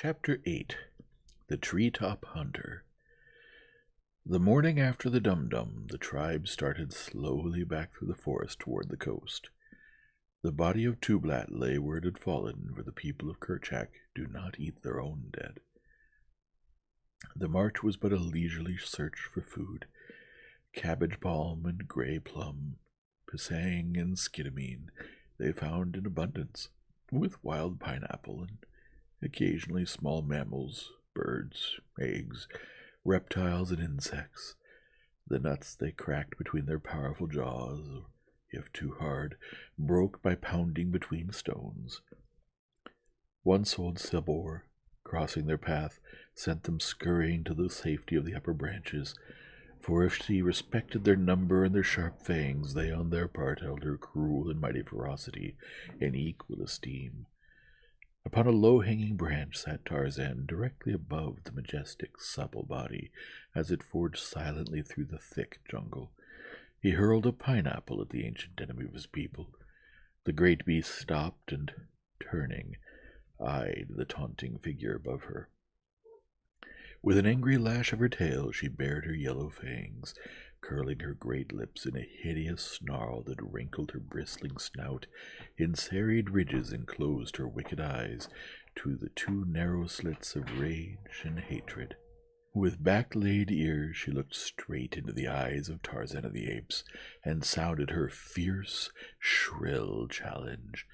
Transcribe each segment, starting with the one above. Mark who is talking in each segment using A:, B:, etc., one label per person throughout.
A: Chapter 8 The Treetop Hunter. The morning after the Dum-Dum, the tribe started slowly back through the forest toward the coast. The body of Tublat lay where it had fallen, for the people of Kerchak do not eat their own dead. The march was but a leisurely search for food. Cabbage palm and gray plum, pisang and skidamine they found in abundance, with wild pineapple and occasionally small mammals, birds, eggs, reptiles, and insects. The nuts they cracked between their powerful jaws, or, if too hard, broke by pounding between stones. Once old Sabor, crossing their path, sent them scurrying to the safety of the upper branches, for if she respected their number and their sharp fangs, they on their part held her cruel and mighty ferocity in equal esteem. Upon a low-hanging branch sat Tarzan, directly above the majestic, supple body, as it forged silently through the thick jungle. He hurled a pineapple at the ancient enemy of his people. The great beast stopped and, turning, eyed the taunting figure above her. With an angry lash of her tail, she bared her yellow fangs, curling her great lips in a hideous snarl that wrinkled her bristling snout in serried ridges and closed her wicked eyes to the two narrow slits of rage and hatred. With back-laid ears she looked straight into the eyes of Tarzan of the Apes and sounded her fierce, shrill challenge.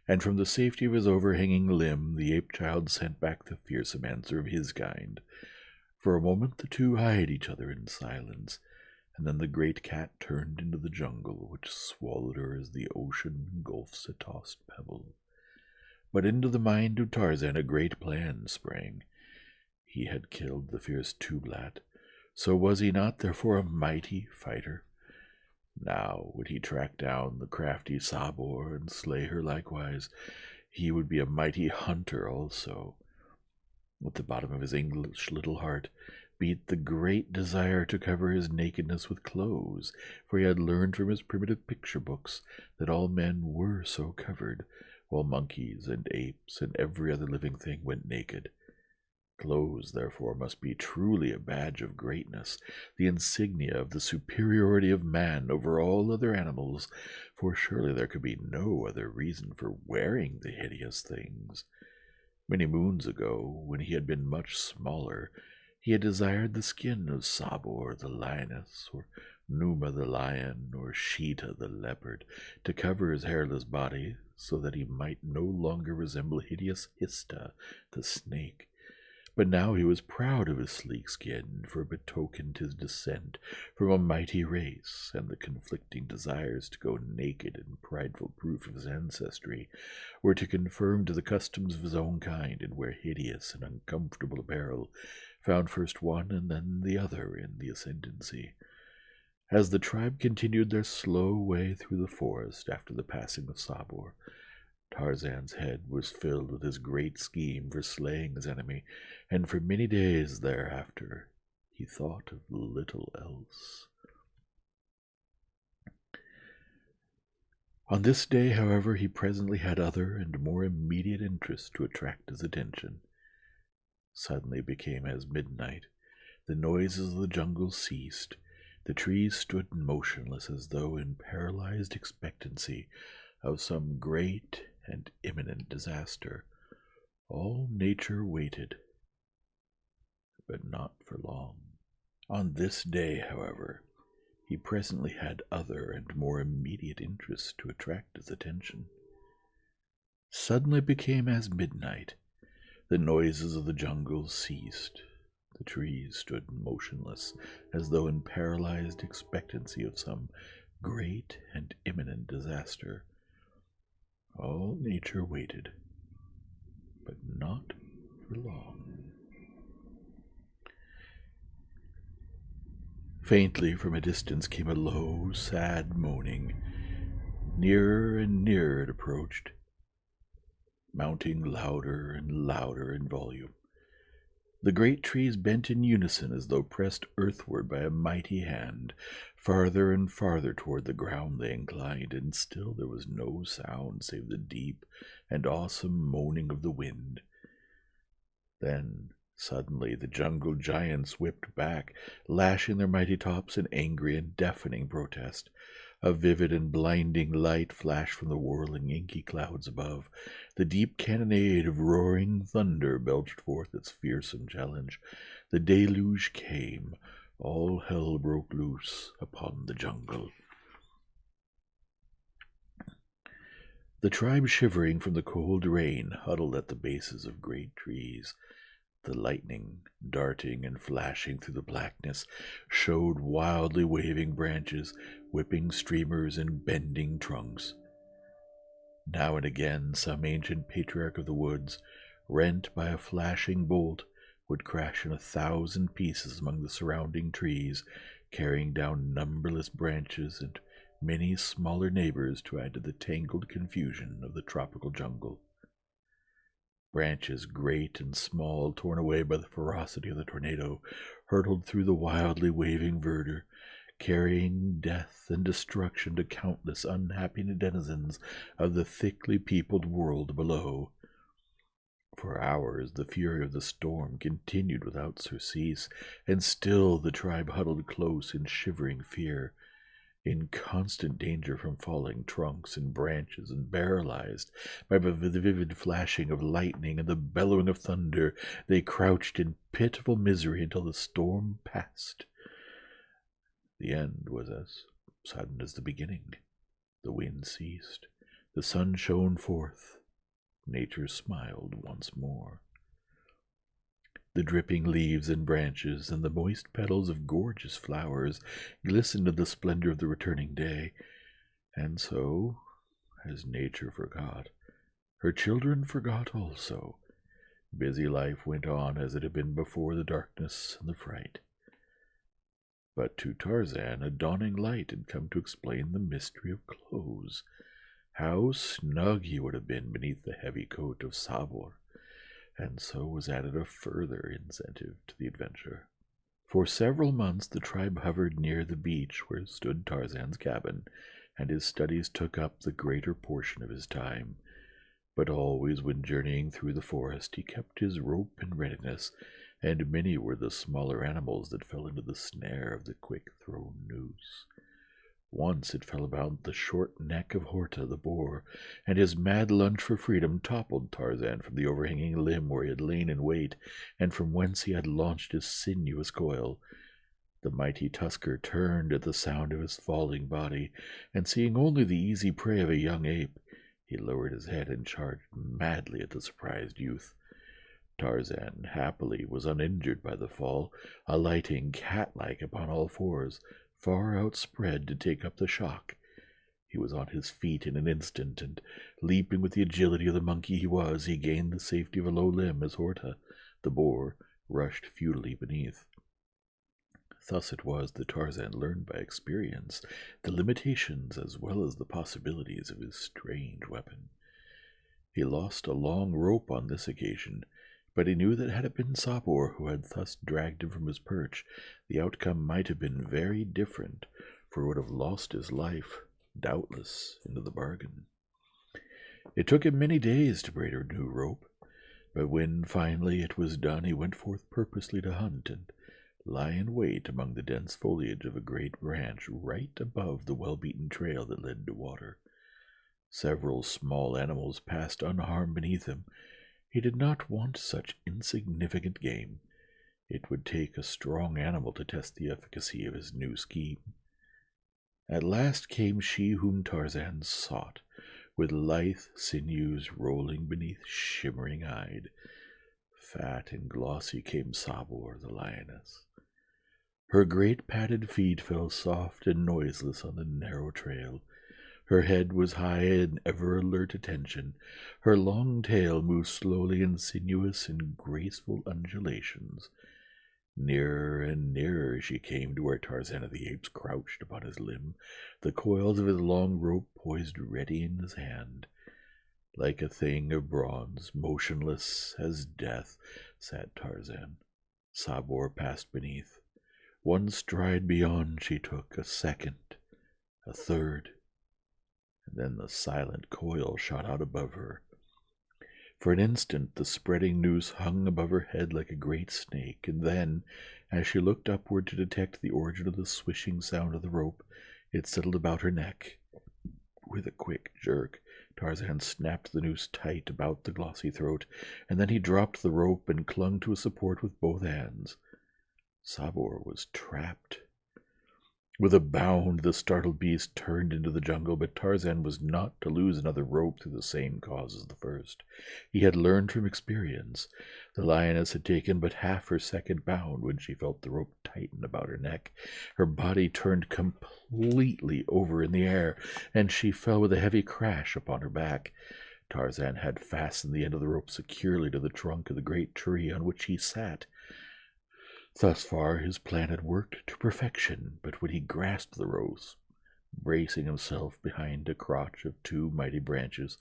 A: And from the safety of his overhanging limb the ape-child sent back the fearsome answer of his kind. For a moment the two eyed each other in silence, and then the great cat turned into the jungle, which swallowed her as the ocean engulfs a tossed pebble. But into the mind of Tarzan a great plan sprang. He had killed the fierce Tublat, so was he not therefore a mighty fighter? Now would he track down the crafty Sabor and slay her likewise. He would be a mighty hunter also. At the bottom of his English little heart beat the great desire to cover his nakedness with clothes, for he had learned from his primitive picture books that all men were so covered, while monkeys and apes and every other living thing went naked. Clothes, therefore, must be truly a badge of greatness, the insignia of the superiority of man over all other animals, for surely there could be no other reason for wearing the hideous things. Many moons ago, when he had been much smaller, he had desired the skin of Sabor the lioness, or Numa the lion, or Sheeta the leopard, to cover his hairless body, so that he might no longer resemble hideous Hista the snake. But now he was proud of his sleek skin, for it betokened his descent from a mighty race, and the conflicting desires to go naked in prideful proof of his ancestry were to conform to the customs of his own kind, and wear hideous and uncomfortable apparel, found first one and then the other in the ascendancy. As the tribe continued their slow way through the forest after the passing of Sabor, Tarzan's head was filled with his great scheme for slaying his enemy, and for many days thereafter he thought of little else. On this day, however, he presently had other and more immediate interests to attract his attention. Suddenly it became as midnight. The noises of the jungle ceased. The trees stood motionless as though in paralyzed expectancy of some great and imminent disaster. All nature waited, but not for long. On this day, however, he presently had other and more immediate interests to attract his attention. Suddenly it became as midnight. The noises of the jungle ceased. The trees stood motionless, as though in paralyzed expectancy of some great and imminent disaster. All nature waited, but not for long. Faintly from a distance came a low, sad moaning. Nearer and nearer it approached, mounting louder and louder in volume. The great trees bent in unison as though pressed earthward by a mighty hand. Farther and farther toward the ground they inclined, and still there was no sound save the deep and awesome moaning of the wind. Then, suddenly, the jungle giants whipped back, lashing their mighty tops in angry and deafening protest. A vivid and blinding light flashed from the whirling inky clouds above. The deep cannonade of roaring thunder belched forth its fearsome challenge. The deluge came. All hell broke loose upon the jungle. The tribe, shivering from the cold rain, huddled at the bases of great trees. The lightning, darting and flashing through the blackness, showed wildly waving branches, whipping streamers and bending trunks. Now and again some ancient patriarch of the woods, rent by a flashing bolt, would crash in 1,000 pieces among the surrounding trees, carrying down numberless branches and many smaller neighbors to add to the tangled confusion of the tropical jungle. Branches great and small, torn away by the ferocity of the tornado, hurtled through the wildly waving verdure, carrying death and destruction to countless unhappy denizens of the thickly peopled world below. For hours the fury of the storm continued without surcease, and still the tribe huddled close in shivering fear, in constant danger from falling trunks and branches, and paralyzed by the vivid flashing of lightning and the bellowing of thunder. They crouched in pitiful misery until the storm passed. The end was as sudden as the beginning. The wind ceased. The sun shone forth. Nature smiled once more. The dripping leaves and branches and the moist petals of gorgeous flowers glistened in the splendor of the returning day, and so, as nature forgot, her children forgot also. Busy life went on as it had been before the darkness and the fright. But to Tarzan a dawning light had come to explain the mystery of clothes. How snug he would have been beneath the heavy coat of Sabor, and so was added a further incentive to the adventure. For several months the tribe hovered near the beach where stood Tarzan's cabin, and his studies took up the greater portion of his time. But always when journeying through the forest he kept his rope in readiness, and many were the smaller animals that fell into the snare of the quick-thrown noose. Once it fell about the short neck of Horta the boar, and his mad lunge for freedom toppled Tarzan from the overhanging limb where he had lain in wait, and from whence he had launched his sinuous coil. The mighty tusker turned at the sound of his falling body, and seeing only the easy prey of a young ape, he lowered his head and charged madly at the surprised youth. Tarzan, happily, was uninjured by the fall, alighting cat-like upon all fours, far outspread to take up the shock. He was on his feet in an instant, and, leaping with the agility of the monkey he was, he gained the safety of a low limb as Horta, the boar, rushed futilely beneath. Thus it was that Tarzan learned by experience the limitations as well as the possibilities of his strange weapon. He lost a long rope on this occasion, but he knew that had it been Sabor who had thus dragged him from his perch, the outcome might have been very different, for he would have lost his life, doubtless, into the bargain. It took him many days to braid a new rope, but when finally it was done, he went forth purposely to hunt and lie in wait among the dense foliage of a great branch right above the well-beaten trail that led to water. Several small animals passed unharmed beneath him. He did not want such insignificant game. It would take a strong animal to test the efficacy of his new scheme. At last came she whom Tarzan sought, with lithe sinews rolling beneath shimmering hide. Fat and glossy came Sabor, the lioness. Her great padded feet fell soft and noiseless on the narrow trail. Her head was high in ever-alert attention. Her long tail moved slowly in sinuous and graceful undulations. Nearer and nearer she came to where Tarzan of the Apes crouched upon his limb, the coils of his long rope poised ready in his hand. Like a thing of bronze, motionless as death, sat Tarzan. Sabor passed beneath. One stride beyond she took, a second, a third, and then the silent coil shot out above her. For an instant the spreading noose hung above her head like a great snake, and then, as she looked upward to detect the origin of the swishing sound of the rope, it settled about her neck. With a quick jerk, Tarzan snapped the noose tight about the glossy throat, and then he dropped the rope and clung to a support with both hands. Sabor was trapped. With a bound, the startled beast turned into the jungle, but Tarzan was not to lose another rope through the same cause as the first. He had learned from experience. The lioness had taken but half her second bound when she felt the rope tighten about her neck. Her body turned completely over in the air, and she fell with a heavy crash upon her back. Tarzan had fastened the end of the rope securely to the trunk of the great tree on which he sat. Thus far his plan had worked to perfection, but when he grasped the ropes, bracing himself behind a crotch of two mighty branches,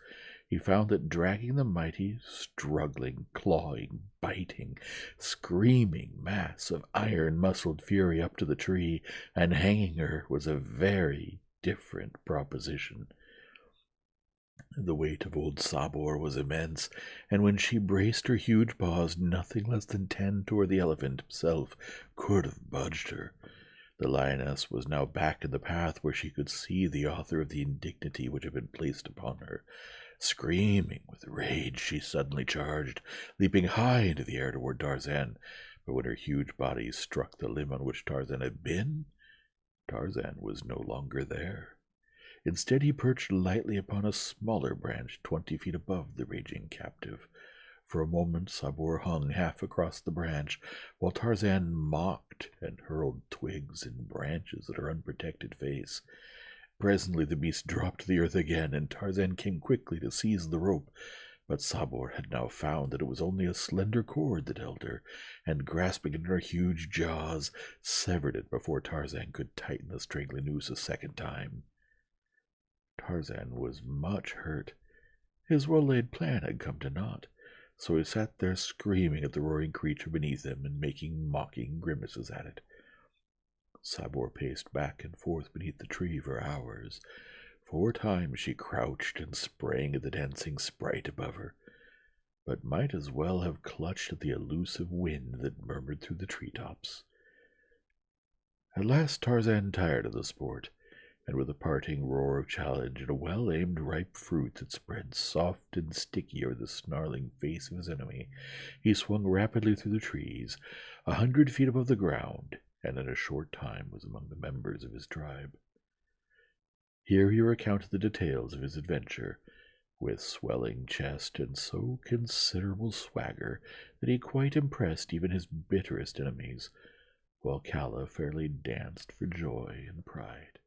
A: he found that dragging the mighty, struggling, clawing, biting, screaming mass of iron-muscled fury up to the tree and hanging her was a very different proposition. The weight of old Sabor was immense, and when she braced her huge paws, nothing less than 10 toward the elephant himself could have budged her. The lioness was now back in the path where she could see the author of the indignity which had been placed upon her. Screaming with rage, she suddenly charged, leaping high into the air toward Tarzan. But when her huge body struck the limb on which Tarzan had been, Tarzan was no longer there. Instead, he perched lightly upon a smaller branch 20 feet above the raging captive. For a moment Sabor hung half across the branch, while Tarzan mocked and hurled twigs and branches at her unprotected face. Presently the beast dropped to the earth again, and Tarzan came quickly to seize the rope. But Sabor had now found that it was only a slender cord that held her, and grasping it in her huge jaws, severed it before Tarzan could tighten the strangling noose a second time. Tarzan was much hurt. His well-laid plan had come to naught, so he sat there screaming at the roaring creature beneath him and making mocking grimaces at it. Sabor paced back and forth beneath the tree for hours. 4 times she crouched and sprang at the dancing sprite above her, but might as well have clutched at the elusive wind that murmured through the treetops. At last Tarzan tired of the sport, and with a parting roar of challenge and a well-aimed ripe fruit that spread soft and sticky over the snarling face of his enemy, he swung rapidly through the trees, 100 feet above the ground, and in a short time was among the members of his tribe. Here he recounted the details of his adventure, with swelling chest and so considerable swagger that he quite impressed even his bitterest enemies, while Calla fairly danced for joy and pride.